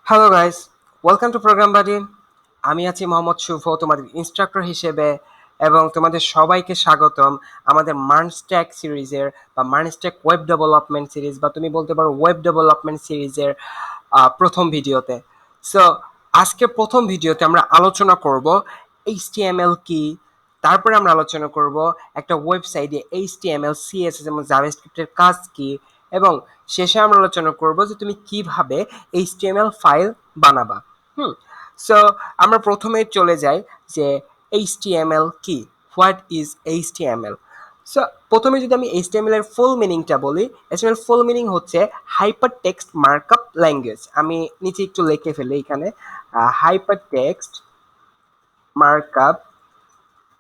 Hello guys, welcome to program buddy. আমি আছি মোহাম্মদ শুভো তোমাদের ইনস্ট্রাক্টর হিসেবে, এবং তোমাদের সবাইকে স্বাগতম আমাদের মার্ন স্ট্যাক সিরিজের বা মার্ন স্ট্যাক ওয়েব ডেভেলপমেন্ট সিরিজ, বা তুমি বলতে পারো ওয়েব ডেভেলপমেন্ট সিরিজের প্রথম ভিডিওতে। সো আজকে প্রথম ভিডিওতে আমরা আলোচনা করব এইচটিএমএল কি, তারপরে আমরা আলোচনা করব একটা ওয়েবসাইটে এইচটিএমএল সিএসএস এবং জাভাস্ক্রিপ্টের কাজ কি, এবং শেষে আমরা আলোচনা করব যে তুমি কিভাবে এইচটিএমএল ফাইল বানাবা। হুম সো আমরা প্রথমে চলে যাই যে এইচটিএমএল কি, হোয়াট ইজ এইচটিএমএল। সো প্রথমে যদি আমি এইচটিএমএল এর ফুল মিনিংটা বলি, এইচটিএমএল ফুল মিনিং হচ্ছে হাইপার টেক্সট মার্কআপ ল্যাঙ্গুয়েজ। আমি নিচে একটু লিখে ফেলি এখানে, হাইপার টেক্সট মার্কআপ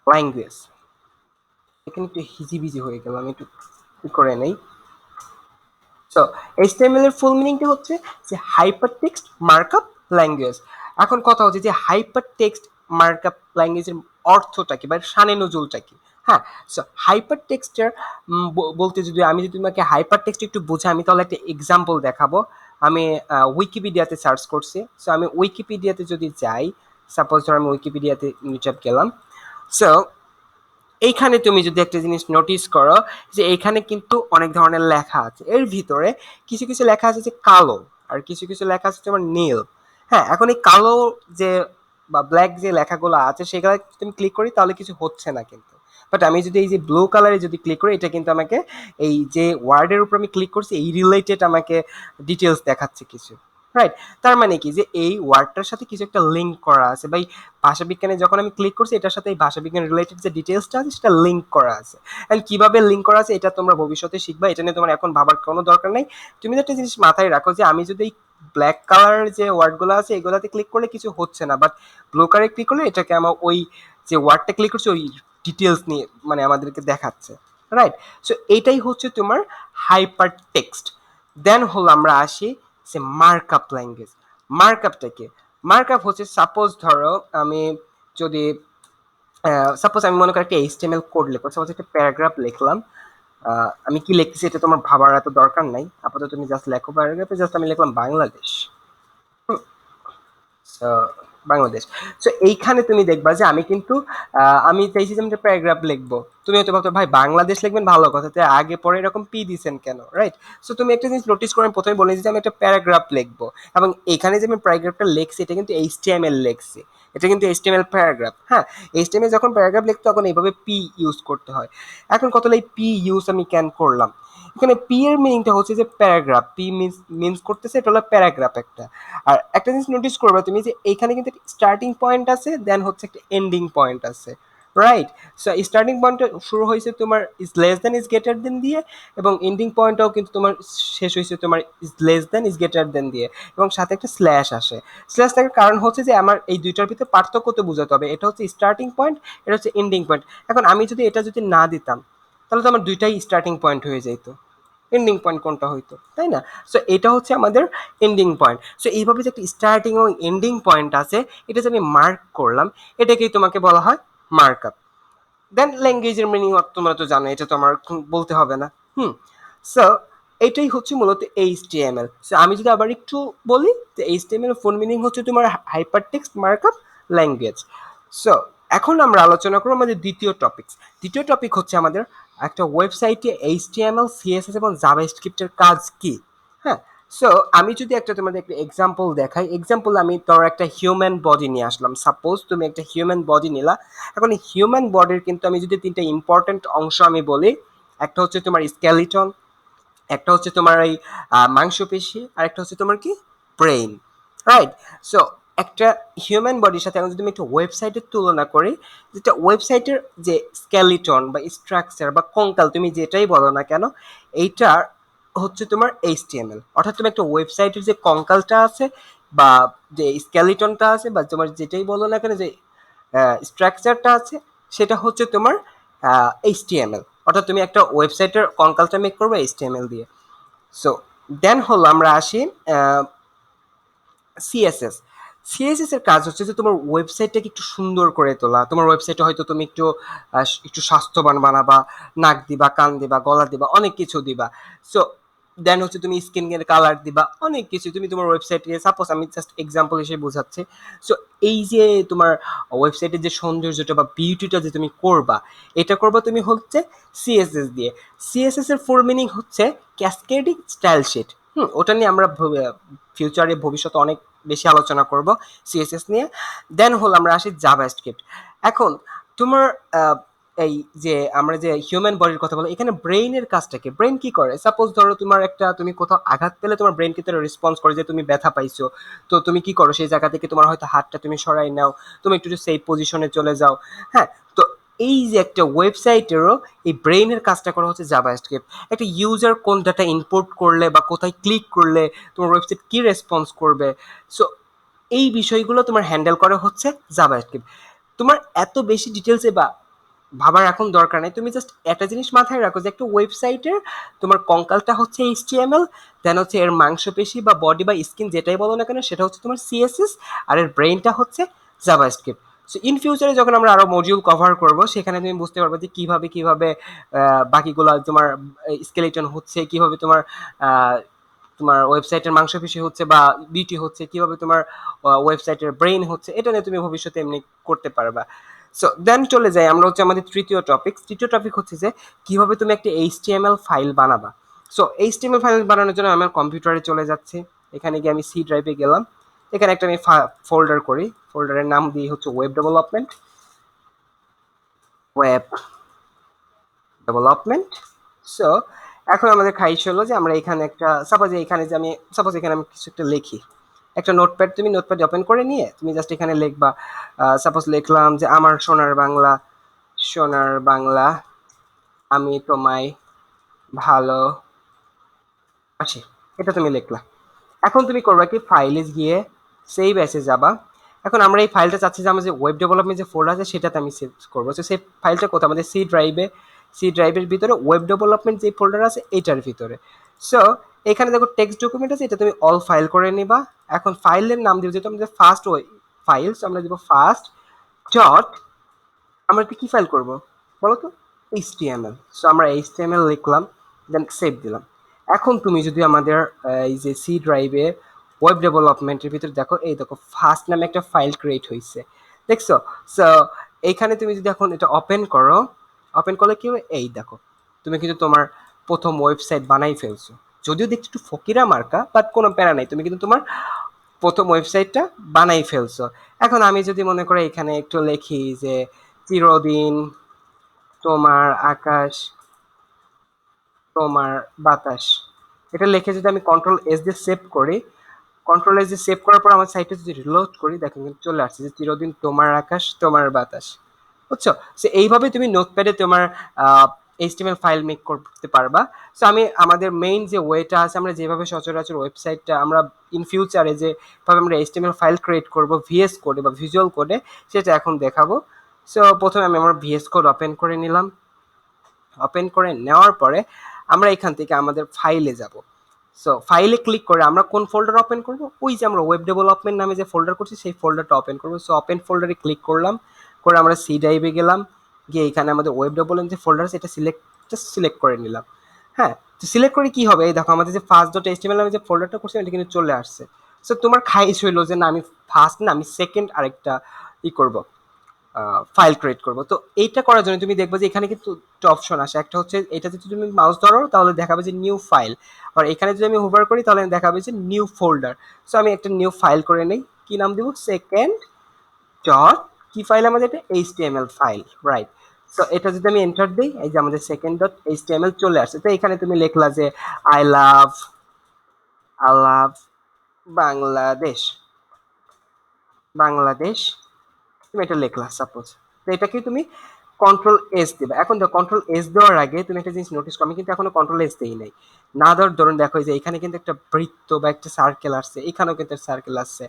ল্যাঙ্গুয়েজ। এখানে একটু হিজিবিজি হয়ে গেল, আমি একটু করে নেই। সো এইচটিএমএল এর ফুল মিনিংটা হচ্ছে যে হাইপার টেক্সট মার্কআপ ল্যাঙ্গুয়েজ। এখন কথা হচ্ছে যে হাইপার টেক্সট মার্কআপ ল্যাঙ্গুয়েজের অর্থটা কি বা শানে নজুলটা কি। হ্যাঁ, সো হাইপার টেক্সটের বলতে যদি আমি যদি তোমাকে হাইপার টেক্সট একটু বুঝাই, আমি তাহলে একটা এক্সাম্পল দেখাবো। আমি উইকিপিডিয়াতে সার্চ করছি। সো আমি উইকিপিডিয়াতে যদি যাই, সাপোজ ধর আমি উইকিপিডিয়াতে নিচে গেলাম। সো এইখানে তুমি যদি একটা জিনিস নোটিস করো যে এইখানে কিন্তু অনেক ধরনের লেখা আছে, এর ভিতরে কিছু কিছু লেখা আছে যে কালো, আর কিছু কিছু লেখা আছে তোমার নীল। হ্যাঁ, এখন এই কালো যে বা ব্ল্যাক যে লেখাগুলো আছে সেগুলো তুমি ক্লিক করি তাহলে কিছু হচ্ছে না কিন্তু। বাট আমি যদি এই যে ব্লু কালারে যদি ক্লিক করি, এটা কিন্তু আমাকে এই যে ওয়ার্ডের উপর আমি ক্লিক করছি এই রিলেটেড আমাকে ডিটেলস দেখাচ্ছে কিছু। রাইট, তার মানে কি যে এই ওয়ার্ডটার সাথে কিছু একটা লিঙ্ক করা আছে, বা ভাষা বিজ্ঞানে যখন আমি ক্লিক করছি এটার সাথে এই ভাষা বিজ্ঞান রিলেটেড যে ডিটেলসটা আছে সেটা লিঙ্ক করা আছে। এন্ড কিভাবে লিঙ্ক করা আছে এটা তোমরা ভবিষ্যতে শিখবা, এটা নিয়ে তোমার এখন ভাবার কোনো দরকার নেই। তুমি একটা জিনিস মাথায় রাখো যে আমি যদি এই ব্ল্যাক কালার যে ওয়ার্ডগুলো আছে এগুলাতে ক্লিক করলে কিছু হচ্ছে না, বাট ব্লু কালারে ক্লিক করলে এটাকে আমার ওই যে ওয়ার্ডটা ক্লিক করছে ওই ডিটেলস নিয়ে মানে আমাদেরকে দেখাচ্ছে। রাইট, সো এইটাই হচ্ছে তোমার হাইপার টেক্সট। দেন হলো আমরা আসি যে মার্কআপ ল্যাঙ্গুয়েজ। মার্কআপটা কি? মার্কআপ হচ্ছে সাপোজ ধরো আমি যদি সাপোজ আমি মনে করি একটা এইচটিএমএল কোড লিখবো, সাপোজ একটা প্যারাগ্রাফ লিখলাম। আমি কি লিখতেছি এটা তোমার ভাবার এত দরকার নাই, আপাতত তুমি জাস্ট লেখো প্যারাগ্রাফে, জাস্ট আমি লিখলাম বাংলাদেশ। সো বাংলাদেশ। সো এইখানে তুমি দেখবা যে আমি কিন্তু আমি চাইছি যে আমি একটা প্যারাগ্রাফ লিখবো। তুমি হয়তো ভাবছো ভাই বাংলাদেশ লিখবেন, ভালো কথা, তো আগে পরে এরকম পি দিছেন কেন? রাইট, সো তুমি একটা জিনিস নোটিস করে আমি প্রথমে বলেছি যে আমি একটা প্যারাগ্রাফ লিখবো, এবং এখানে যে আমি প্যারাগ্রাফটা লিখছি এটা কিন্তু এইচটিএমএল লিখছি, এটা কিন্তু এইচটিএমএল প্যারাগ্রাফ। হ্যাঁ, এইচটিএমএল যখন প্যারাগ্রাফ লিখতে তখন এইভাবে পি ইউজ করতে হয়। এখন কত এই পি ইউজ আমি ক্যান করলাম, এখানে পি এর মিনিংটা হচ্ছে যে প্যারাগ্রাফ, পি মিনস করতেছে এটা হলো প্যারাগ্রাফ একটা। আর একটা জিনিস নোটিস করবে তুমি যে এইখানে কিন্তু স্টার্টিং পয়েন্ট আছে, দেন হচ্ছে একটা এন্ডিং পয়েন্ট আছে। রাইট, সো স্টার্টিং পয়েন্টটা শুরু হয়েছে তোমার is less than is greater than দিয়ে, এবং এন্ডিং পয়েন্টটাও কিন্তু তোমার শেষ হয়েছে তোমার is less than is greater than দিয়ে, এবং সাথে একটা স্ল্যাশ আসে। স্ল্যাশ থাকার কারণ হচ্ছে যে আমার এই দুইটার ভিতরে পার্থক্য তো বোঝাতে হবে, এটা হচ্ছে স্টার্টিং পয়েন্ট, এটা হচ্ছে এন্ডিং পয়েন্ট। এখন আমি যদি এটা যদি না দিতাম তাহলে তো আমার দুইটাই স্টার্টিং পয়েন্ট হয়ে যেত, এন্ডিং পয়েন্ট কোনটা হইতো, তাই না? সো এটা হচ্ছে আমাদের এন্ডিং পয়েন্ট। সো এইভাবে যে একটা স্টার্টিং এবং এন্ডিং পয়েন্ট আছে, এটা যে আমি মার্ক করলাম, এটাকেই তোমাকে বলা হয় মার্কআপ। দেন ল্যাঙ্গুয়েজের মিনিং তোমরা তো জানো, এটা তো আমার বলতে হবে না। সো এটাই হচ্ছে মূলত এইচটিএমএল। সো আমি যদি আবার একটু বলি, তো এইচটিএমএল ফুল মিনিং হচ্ছে তোমার hyper text markup language. So এখন আমরা আলোচনা করবো আমাদের দ্বিতীয় টপিক। দ্বিতীয় টপিক হচ্ছে আমাদের একটা ওয়েবসাইটে এইচটিএমএল সিএসএস এবং জাভাস্ক্রিপ্টের কাজ কি। হ্যাঁ, সো আমি যদি একটা তোমাদের একটা এক্সাম্পল দেখাই, এক্সাম্পল আমি তোর একটা হিউম্যান বডি নিয়ে আসলাম। সাপোজ তুমি একটা হিউম্যান বডি নিলা। এখন এই হিউম্যান বডির কিন্তু আমি যদি তিনটা ইম্পর্টেন্ট অংশ আমি বলি, একটা হচ্ছে তোমার স্কেলিটন, একটা হচ্ছে তোমার এই মাংসপেশি, আর একটা হচ্ছে তোমার কি ব্রেইন। রাইট, সো একটা হিউম্যান বডির সাথে এখন যদি আমি একটা ওয়েবসাইটের তুলনা করি, যেটা ওয়েবসাইটের যে স্কেলিটন বা স্ট্রাকচার বা কঙ্কাল তুমি যেটাই বলো না কেন, এইটার হচ্ছে তোমার এইচটিএমএল। অর্থাৎ তুমি একটা ওয়েবসাইটের যে কঙ্কালটা আছে বা যে স্কেলিটনটা আছে বা তোমার যেটাই বলো না কেন যে স্ট্রাকচারটা আছে, সেটা হচ্ছে তোমার এইচটিএমএল। অর্থাৎ তুমি একটা ওয়েবসাইটের কঙ্কালটা মেক করবে এইচটিএমএল দিয়ে। সো দেন হলো আমরা আসি সিএসএস। সিএসএস এর কাজ হচ্ছে যে তোমার ওয়েবসাইটটাকে একটু সুন্দর করে তোলা। তোমার ওয়েবসাইটে হয়তো তুমি একটু স্বাস্থ্যবান বানাবা, নাক দিবা, কান দিবা, গলা দিবা, অনেক কিছু দিবা। সো দেন হচ্ছে তুমি স্ক্রিনের কালার দিবা, অনেক কিছু তুমি তোমার ওয়েবসাইটে, সাপোজ আমি জাস্ট এক্সাম্পল হিসেবে বোঝাচ্ছি। সো এই যে তোমার ওয়েবসাইটের যে সৌন্দর্যটা বা বিউটিটা যে তুমি করবা, এটা করবা তুমি হচ্ছে সিএসএস দিয়ে। সিএসএস এর ফুল মিনিং হচ্ছে ক্যাসকেডিং স্টাইল শিট। ওটা নিয়ে আমরা ফিউচারে ভবিষ্যতে অনেক বেশি আলোচনা করব সিএসএস নিয়ে। দেন হল আমরা আসি জাভাস্ক্রিপ্ট। এখন তোমার এই যে আমরা যে হিউম্যান বডির কথা বলি, এখানে ব্রেইনের কাজটাকে, ব্রেইন কি করে, সাপোজ ধরো তোমার একটা, তুমি কোথাও আঘাত পেলে তোমার ব্রেইন কিন্তু রেসপন্স করে যে তুমি ব্যথা পাইছো। তো তুমি কি করো, সেই জায়গা থেকে তোমার হয়তো হাতটা তুমি সরাই নাও, তুমি একটু সেফ পজিশনে চলে যাও। হ্যাঁ, তো এই যে একটা ওয়েবসাইটেরও এই ব্রেইনের কাজটা করা হচ্ছে জাভাস্ক্রিপ্ট। একটা ইউজার কোন ডাটা ইনপুট করলে বা কোথায় ক্লিক করলে তোমার ওয়েবসাইট কি রেসপন্স করবে, সো এই বিষয়গুলো তোমার হ্যান্ডেল করা হচ্ছে জাভাস্ক্রিপ্ট। তোমার এত বেশি ডিটেলসে বা ভাবার এখন দরকার নেই, তুমি জাস্ট একটা জিনিস মাথায় রাখো যে একটা ওয়েবসাইটের তোমার কঙ্কালটা হচ্ছে এইচটিএমএল, দেন হচ্ছে এর মাংসপেশি বা বডি বা স্কিন যেটাই বলো না কেন সেটা হচ্ছে তোমার সিএসএস, আর এর ব্রেইনটা হচ্ছে জাভাস্ক্রিপ্ট। সো ইন ফিউচারে যখন আমরা আরো মডিউল কভার করব, সেখানে তুমি বুঝতে পারবে যে কিভাবে কিভাবে বাকিগুলো তোমার স্কেলেটন হচ্ছে, কিভাবে তোমার আহ, তোমার ওয়েবসাইটের মাংসপেশি হচ্ছে বা বিউটি হচ্ছে, কিভাবে তোমার ওয়েবসাইটের ব্রেইন হচ্ছে, এটা নিয়ে তুমি ভবিষ্যতে এমনি করতে পারবা। সো দেন চলে যাই আমরা হচ্ছে আমাদের তৃতীয় টপিক হচ্ছে যে কিভাবে তুমি একটা এইচটিএমএল ফাইল বানাবা। সো এইচটিএমএল ফাইল বানানোর জন্য আমার কম্পিউটারে চলে যাচ্ছে, এখানে গিয়ে আমি সি ড্রাইভে গেলাম, এখানে একটা আমি ফোল্ডার করি, ফোল্ডারের নাম দিয়ে হচ্ছে ওয়েব ডেভেলপমেন্ট। সো এখন আমাদের খাইশ হলো যে আমরা এখানে একটা, সাপোজ এখানে আমি কিছু একটা লিখি, একটা নোটপ্যাড, তুমি নোটপ্যাড ওপেন করে নিয়ে তুমি জাস্ট এখানে লিখবা, সাপোজ লিখলাম যে আমার সোনার বাংলা, সোনার বাংলা, আমি তোমায় ভালোবাসি, এটা তুমি লিখলা। এখন তুমি করবা কি, ফাইলে গিয়ে সেভ অ্যাসে যাবা। এখন আমরা এই ফাইলটা চাচ্ছি যে আমার যে ওয়েব ডেভেলপমেন্ট যে ফোল্ডার আছে সেটাতে আমি সেভ করবো। তো সেই ফাইলটা কোথায়, আমাদের সি ড্রাইভের ভিতরে ওয়েব ডেভেলপমেন্ট যে ফোল্ডার আছে এটার ভিতরে। সো এখানে দেখো টেক্সট ডকুমেন্ট আছে, এটা তুমি অল ফাইল করে নিবা। এখন ফাইলের নাম দিব, যেহেতু আমাদের ফার্স্ট ফাইলস, আমরা দিব ফার্স্ট ডট, আমরা একটা কি ফাইল করব বলো তো, এইচটিএমএল। সো আমরা এইচটিএমএল লিখলাম, দেন সেভ দিলাম। এখন তুমি যদি আমাদের এই যে সি ড্রাইভে ওয়েব ডেভেলপমেন্টের ভিতরে দেখো, এই দেখো ফার্স্ট নামে একটা ফাইল ক্রিয়েট হয়েছে, দেখছো? সো এইখানে তুমি যদি এখন এটা ওপেন করো, ওপেন করলে কি হবে, এই দেখো তুমি কিন্তু তোমার প্রথম ওয়েবসাইট বানাই ফেলছো। যদিও দেখছি একটু ফকিরা মার্কা, বাট কোনো প্যারা নাই, তুমি কিন্তু তোমার প্রথম ওয়েবসাইটটা বানাই ফেলছো। এখন আমি যদি মনে করো এখানে একটু লিখি যে চিরদিন তোমার আকাশ, তোমার বাতাস, এটা লিখে যদি আমি কন্ট্রোল এস দিয়ে সেভ করি, কন্ট্রোল এস দিয়ে সেভ করার পর আমার সাইটে যদি রিলোড করি, দেখেন কিন্তু চলে আসছে যে চিরদিন তোমার আকাশ, তোমার বাতাস, বুঝছো? সো এইভাবে তুমি নোটপ্যাডে তোমার এইচটিএমএল ফাইল মেক করতে পারবা। সো আমি আমাদের মেইন যে ওয়েটা আছে, আমরা যেভাবে সচরাচর ওয়েবসাইটটা আমরা ইন ফিউচারে যেভাবে আমরা এইচটিএমএল ফাইল ক্রিয়েট করব ভিএস কোডে বা ভিজুয়াল কোডে, সেটা এখন দেখাবো। সো প্রথমে আমি আমার ভিএস কোড ওপেন করে নিলাম, ওপেন করে নেওয়ার পরে আমরা এখান থেকে আমাদের ফাইলে যাব। সো ফাইলে ক্লিক করে আমরা কোন ফোল্ডার ওপেন করব, ওই যে আমরা ওয়েব ডেভেলপমেন্ট নামে যে ফোল্ডার করছি সেই ফোল্ডারটা ওপেন করব। সো ওপেন ফোল্ডারে ক্লিক করলাম, করে আমরা সি ড্রাইভে গেলাম, গিয়ে এখানে আমাদের ওয়েব ডেভেলপমেন্ট যে ফোল্ডার আছে এটা সিলেক্ট করে নিলাম। হ্যাঁ, তো সিলেক্ট করে কি হবে, এই দেখো আমাদের যে ফার্স্ট ডট এইচটিএমএল নামে যে ফোল্ডারটা করছি এটা কিন্তু চলে আসছে। সো তোমার খাইশ হইলো যে না আমি ফার্স্ট না, আমি সেকেন্ড আরেকটা করব, ফাইল ক্রিয়েট করব। তো এইটা করার জন্য তুমি দেখবে যে এখানে কিন্তু একটা অপশন আসে, একটা হচ্ছে এটা যদি তুমি মাউস ধরো তাহলে দেখাবে যে নিউ ফাইল, আর এখানে যদি আমি হোভার করি তাহলে দেখাবে যে নিউ ফোল্ডার। সো আমি একটা নিউ ফাইল করে নেই, কি নাম দিব, সেকেন্ড ডট, কি ফাইল আমাদের, এটা এইচটিএমএল ফাইল, রাইট? সো এটা যদি আমি এন্টার দিই, এই যে আমাদের সেকেন্ড ডট এইচটিএমএল চলে আসছে। তো এখানে তুমি লিখলা যে I love I love Bangladesh, Bangladesh, তুমি এটা লিখলা সাপোজ। তো এটাকে তুমি কন্ট্রোল এস দিবে। এখন দেখো কন্ট্রোল এস দেওয়ার আগে তুমি একটা জিনিস নোটিস করো, আমি কিন্তু এখনো কন্ট্রোল এস দেই নাই। না ধরুন দেখো যে এখানে কিন্তু একটা বৃত্ত বা একটা সার্কেল আসছে, এখানেও কিন্তু একটা সার্কেল আসছে।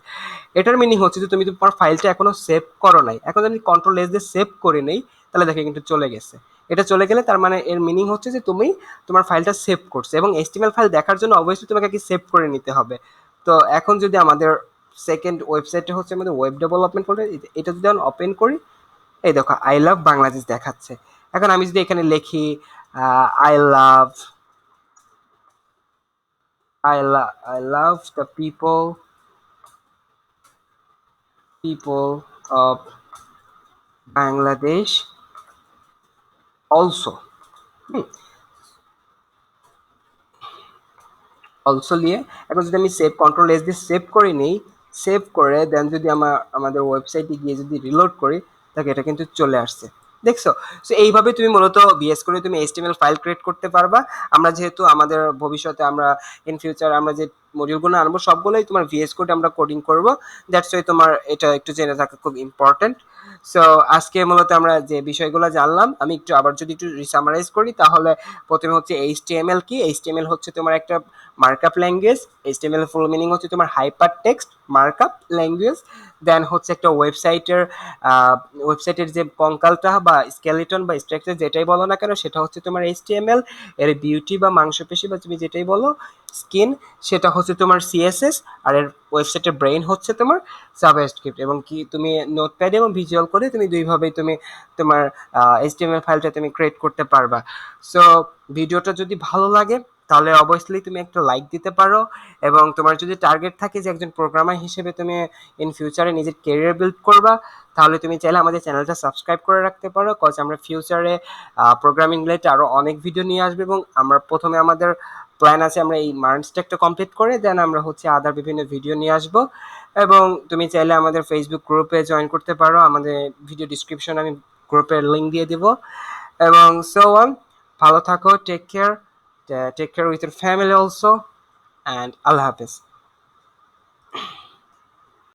এটার মিনিং হচ্ছে যে তুমি তোমার ফাইলটা এখনো সেভ করো নাই। এখন যদি কন্ট্রোল এস দিয়ে সেভ করে নেই তাহলে দেখো কিন্তু চলে গেছে। এটা চলে গেলে তার মানে এর মিনিং হচ্ছে যে তুমি তোমার ফাইলটা সেভ করছো, এবং এইচটিএমএল ফাইল দেখার জন্য অবশ্যই তোমাকে কি সেভ করে নিতে হবে। তো এখন যদি আমাদের সেকেন্ড ওয়েবসাইটটা হচ্ছে আমাদের ওয়েব ডেভেলপমেন্ট ফোল্ডার, এটা যদি আমি ওপেন করি, এই দেখো আই লাভ বাংলাদেশ দেখাচ্ছে। এখন আমি যদি এখানে লিখি I love I love the people of Bangladesh also. Also নিয়ে এখন যদি আমি সেভ কন্ট্রোল এস দিয়ে সেভ করে নিই, সেভ করে দেন যদি আমাদের ওয়েবসাইটে গিয়ে যদি রিলোড করি, তাহলে এটা কিন্তু চলে আসছে, দেখছো? সো এইভাবে তুমি মূলত ভিএস করে তুমি এইচটিএমএল ফাইল ক্রিয়েট করতে পারবা। আমরা যেহেতু আমাদের ভবিষ্যতে আমরা ইন ফিউচার আমরা যে মডিউলগুলো আনবো সবগুলোই তোমার ভিএস কোডে আমরা কোডিং করব। দ্যাটস ওয়াই তোমার এটা একটু জেনে থাকা খুব ইম্পর্টেন্ট। সো আজকে মূলত আমরা যে বিষয়গুলো জানলাম, আমি একটু আবার যদি একটু রিসামারাইজ করি, তাহলে প্রথমে হচ্ছে এইচটিএমএল কি। এইচটিএমএল হচ্ছে তোমার একটা মার্কআপ ল্যাঙ্গুয়েজ। এইচটিএমএল এর ফুল মিনিং হচ্ছে তোমার হাইপার টেক্সট মার্কআপ ল্যাঙ্গুয়েজ। দেন হচ্ছে একটা ওয়েবসাইটের যে কঙ্কালটা বা স্কেলিটন বা স্ট্রাকচার যেটাই বলো না কেন, সেটা হচ্ছে তোমার এইচটিএমএল। এর বিউটি বা মাংসপেশি বা তুমি যেটাই বলো, স্কিন, সেটা হচ্ছে তোমার সিএসএস। আর এর ওয়েবসাইটের ব্রেইন হচ্ছে তোমার জাভাস্ক্রিপ্ট। এবং কি তুমি নোটপ্যাড এবং ভিজুয়াল করে তুমি দুইভাবেই তুমি তোমার এইচটিএমএল ফাইলটা তুমি ক্রিয়েট করতে পারবা। সো ভিডিওটা যদি ভালো লাগে তাহলে অবভিয়াসলি তুমি একটা লাইক দিতে পারো। এবং তোমার যদি টার্গেট থাকে যে একজন প্রোগ্রামার হিসেবে তুমি ইন ফিউচারে নিজের ক্যারিয়ার বিল্ড করবা, তাহলে তুমি চাইলে আমাদের চ্যানেলটা সাবস্ক্রাইব করে রাখতে পারো। কজ আমরা ফিউচারে প্রোগ্রামিং রিলেটেড আরও অনেক ভিডিও নিয়ে আসবে। এবং আমরা প্রথমে আমাদের প্ল্যান আছে আমরা এই মার্ন স্ট্যাকটা কমপ্লিট করে দেন আমরা হচ্ছে আদার বিভিন্ন ভিডিও নিয়ে আসবো। এবং তুমি চাইলে আমাদের ফেসবুক গ্রুপে জয়েন করতে পারো, আমাদের ভিডিও ডিসক্রিপশন আমি গ্রুপের লিঙ্ক দিয়ে দিব। এবং সো অন, ভালো থাকো, take care with your family also, and আল্লাহ হাফেজ।